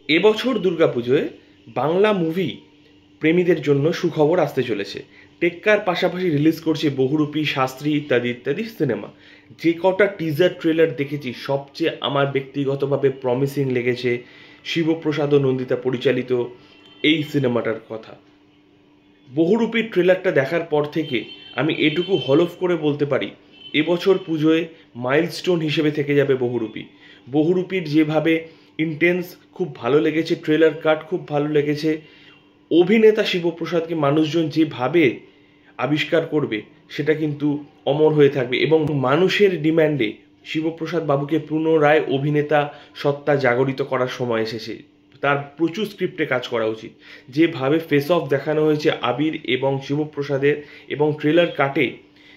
এবছর দুর্গাপুজোয় বাংলা মুভি প্রেমীদের জন্য সুখবর আসতে চলেছে। টেক্কার পাশাপাশি রিলিজ করছে বহুরূপী, শাস্ত্রী ইত্যাদি ইত্যাদি সিনেমা। যে কটা টিজার ট্রেলার দেখেছি সবচেয়ে আমার ব্যক্তিগতভাবে প্রমিসিং লেগেছে শিবপ্রসাদ ও নন্দিতা পরিচালিত এই সিনেমাটার কথা। বহুরূপীর ট্রেলারটা দেখার পর থেকে আমি এটুকু হলফ করে বলতে পারি এবছর পুজোয় মাইলস্টোন হিসেবে থেকে যাবে বহুরূপী। বহুরূপীর যেভাবে ইন্টেন্স খুব ভালো লেগেছে, ট্রেলার কাট খুব ভালো লেগেছে, অভিনেতা শিবপ্রসাদকে মানুষজন যেভাবে আবিষ্কার করবে সেটা কিন্তু অমর হয়ে থাকবে এবং মানুষের ডিম্যান্ডে শিবপ্রসাদ বাবুকে পুনরায় অভিনেতা সত্তা জাগরিত করার সময় এসেছে। তার প্রচুর স্ক্রিপ্টে কাজ করা উচিত। যেভাবে ফেস অফ দেখানো হয়েছে আবির এবং শিবপ্রসাদের এবং ট্রেলার কাটে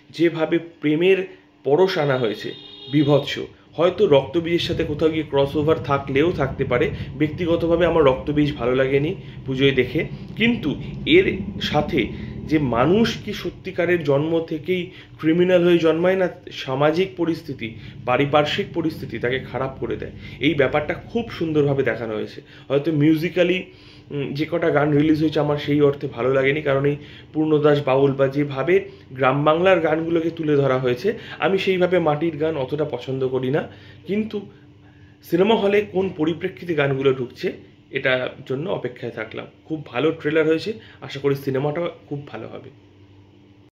যেভাবে প্রেমের পরশ আনা হয়েছে বীভৎস। হয়তো রক্তবীজের সাথে কোথাও গিয়ে ক্রস ওভার থাকলেও থাকতে পারে। ব্যক্তিগতভাবে আমার রক্তবীজ ভালো লাগেনি পুজোয় দেখে, কিন্তু এর সাথে যে মানুষ কি সত্যিকারের জন্ম থেকেই ক্রিমিনাল হয়ে জন্মায় না, সামাজিক পরিস্থিতি, পারিপার্শ্বিক পরিস্থিতি তাকে খারাপ করে দেয়, এই ব্যাপারটা খুব সুন্দরভাবে দেখানো হয়েছে। হয়তো মিউজিক্যালি যে কটা গান রিলিজ হয়েছে আমার সেই অর্থে ভালো লাগেনি, কারণ এই পূর্ণদাস বাউল বা যেভাবে গ্রাম বাংলার গানগুলোকে তুলে ধরা হয়েছে আমি সেইভাবে মাটির গান অতটা পছন্দ করি না। কিন্তু সিনেমা হলে কোন পরিপ্রেক্ষিতে গানগুলো ঢুকছে এটার জন্য অপেক্ষায় থাকলাম। খুব ভালো ট্রেলার হয়েছে, আশা করি সিনেমাটাও খুব ভালো হবে।